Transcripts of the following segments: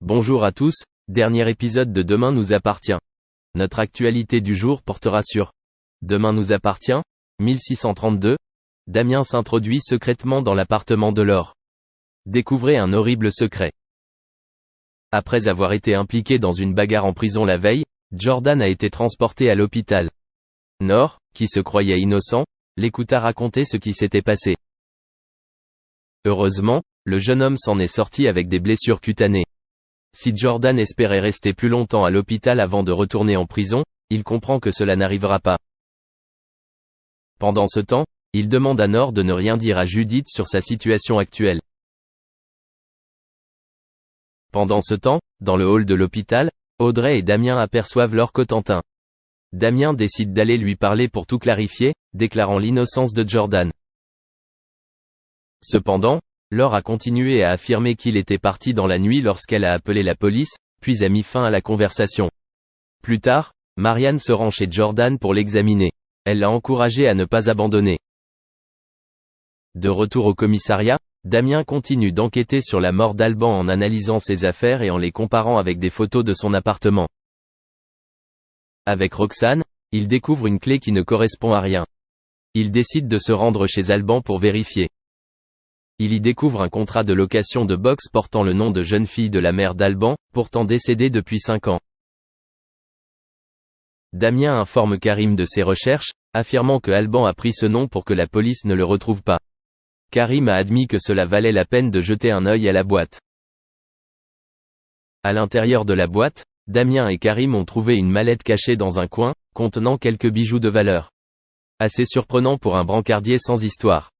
Bonjour à tous, dernier épisode de Demain nous appartient. Notre actualité du jour portera sur Demain nous appartient, 1632. Damien s'introduit secrètement dans l'appartement de Laure. Découvrez un horrible secret. Après avoir été impliqué dans une bagarre en prison la veille, Jordan a été transporté à l'hôpital. Nor, qui se croyait innocent, l'écouta raconter ce qui s'était passé. Heureusement, le jeune homme s'en est sorti avec des blessures cutanées. Si Jordan espérait rester plus longtemps à l'hôpital avant de retourner en prison, il comprend que cela n'arrivera pas. Pendant ce temps, il demande à Nor de ne rien dire à Judith sur sa situation actuelle. Pendant ce temps, dans le hall de l'hôpital, Audrey et Damien aperçoivent Laure Cotentin. Damien décide d'aller lui parler pour tout clarifier, déclarant l'innocence de Jordan. Cependant, Laure a continué à affirmer qu'il était parti dans la nuit lorsqu'elle a appelé la police, puis a mis fin à la conversation. Plus tard, Marianne se rend chez Jordan pour l'examiner. Elle l'a encouragé à ne pas abandonner. De retour au commissariat, Damien continue d'enquêter sur la mort d'Alban en analysant ses affaires et en les comparant avec des photos de son appartement. Avec Roxane, il découvre une clé qui ne correspond à rien. Il décide de se rendre chez Alban pour vérifier. Il y découvre un contrat de location de boxe portant le nom de jeune fille de la mère d'Alban, pourtant décédée depuis 5 ans. Damien informe Karim de ses recherches, affirmant que Alban a pris ce nom pour que la police ne le retrouve pas. Karim a admis que cela valait la peine de jeter un œil à la boîte. À l'intérieur de la boîte, Damien et Karim ont trouvé une mallette cachée dans un coin, contenant quelques bijoux de valeur. Assez surprenant pour un brancardier sans histoire.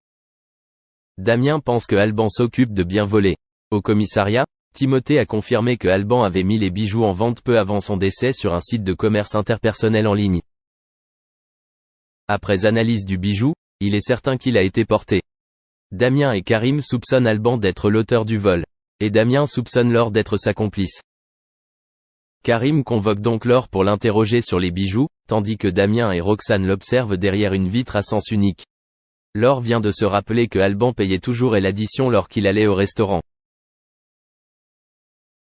Damien pense que Alban s'occupe de bien voler. Au commissariat, Timothée a confirmé que Alban avait mis les bijoux en vente peu avant son décès sur un site de commerce interpersonnel en ligne. Après analyse du bijou, il est certain qu'il a été porté. Damien et Karim soupçonnent Alban d'être l'auteur du vol. Et Damien soupçonne Laure d'être sa complice. Karim convoque donc Laure pour l'interroger sur les bijoux, tandis que Damien et Roxane l'observent derrière une vitre à sens unique. Laure vient de se rappeler que Alban payait toujours l'addition lorsqu'il allait au restaurant.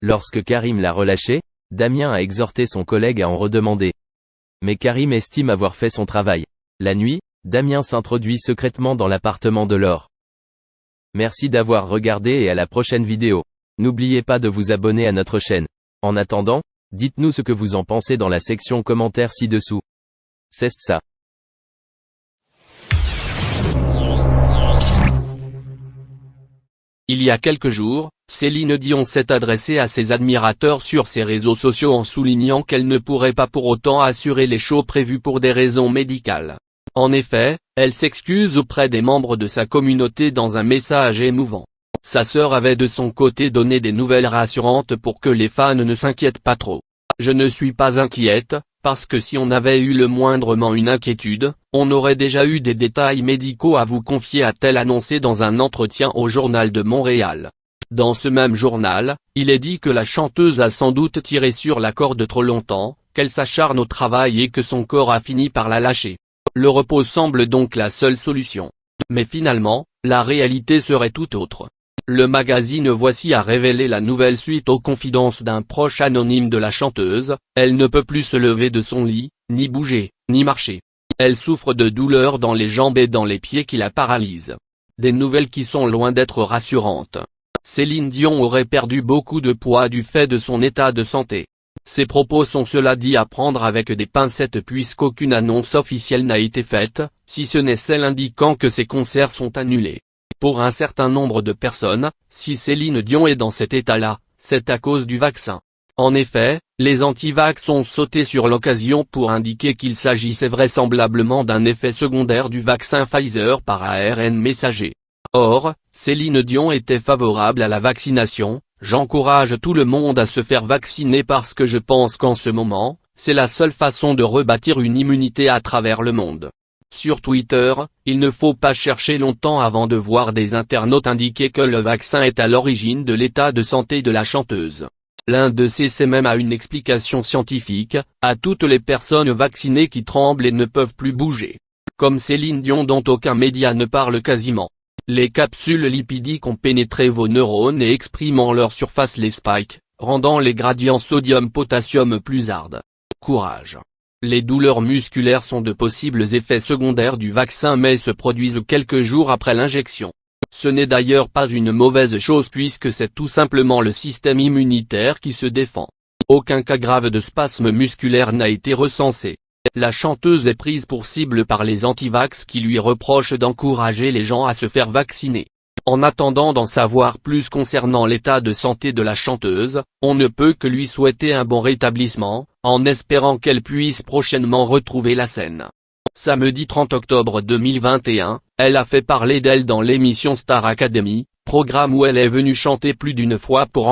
Lorsque Karim l'a relâché, Damien a exhorté son collègue à en redemander. Mais Karim estime avoir fait son travail. La nuit, Damien s'introduit secrètement dans l'appartement de Laure. Merci d'avoir regardé et à la prochaine vidéo. N'oubliez pas de vous abonner à notre chaîne. En attendant, dites-nous ce que vous en pensez dans la section commentaires ci-dessous. C'est ça. Il y a quelques jours, Céline Dion s'est adressée à ses admirateurs sur ses réseaux sociaux en soulignant qu'elle ne pourrait pas pour autant assurer les shows prévus pour des raisons médicales. En effet, elle s'excuse auprès des membres de sa communauté dans un message émouvant. Sa sœur avait de son côté donné des nouvelles rassurantes pour que les fans ne s'inquiètent pas trop. Je ne suis pas inquiète, parce que si on avait eu le moindrement une inquiétude, on aurait déjà eu des détails médicaux à vous confier, a-t-elle annoncé dans un entretien au Journal de Montréal. Dans ce même journal, il est dit que la chanteuse a sans doute tiré sur la corde trop longtemps, qu'elle s'acharne au travail et que son corps a fini par la lâcher. Le repos semble donc la seule solution. Mais finalement, la réalité serait tout autre. Le magazine Voici a révélé la nouvelle suite aux confidences d'un proche anonyme de la chanteuse. Elle ne peut plus se lever de son lit, ni bouger, ni marcher. Elle souffre de douleurs dans les jambes et dans les pieds qui la paralysent. Des nouvelles qui sont loin d'être rassurantes. Céline Dion aurait perdu beaucoup de poids du fait de son état de santé. Ces propos sont cela dit à prendre avec des pincettes puisqu'aucune annonce officielle n'a été faite, si ce n'est celle indiquant que ses concerts sont annulés. Pour un certain nombre de personnes, si Céline Dion est dans cet état-là, c'est à cause du vaccin. En effet, les anti-vax ont sauté sur l'occasion pour indiquer qu'il s'agissait vraisemblablement d'un effet secondaire du vaccin Pfizer par ARN messager. Or, Céline Dion était favorable à la vaccination. J'encourage tout le monde à se faire vacciner parce que je pense qu'en ce moment, c'est la seule façon de rebâtir une immunité à travers le monde. Sur Twitter, il ne faut pas chercher longtemps avant de voir des internautes indiquer que le vaccin est à l'origine de l'état de santé de la chanteuse. L'un de ces même a une explication scientifique, à toutes les personnes vaccinées qui tremblent et ne peuvent plus bouger. Comme Céline Dion dont aucun média ne parle quasiment. Les capsules lipidiques ont pénétré vos neurones et expriment en leur surface les spikes, rendant les gradients sodium-potassium plus hardes. Courage. Les douleurs musculaires sont de possibles effets secondaires du vaccin mais se produisent quelques jours après l'injection. Ce n'est d'ailleurs pas une mauvaise chose puisque c'est tout simplement le système immunitaire qui se défend. Aucun cas grave de spasme musculaire n'a été recensé. La chanteuse est prise pour cible par les antivax qui lui reprochent d'encourager les gens à se faire vacciner. En attendant d'en savoir plus concernant l'état de santé de la chanteuse, on ne peut que lui souhaiter un bon rétablissement, en espérant qu'elle puisse prochainement retrouver la scène. Samedi 30 octobre 2021, elle a fait parler d'elle dans l'émission Star Academy, programme où elle est venue chanter plus d'une fois pour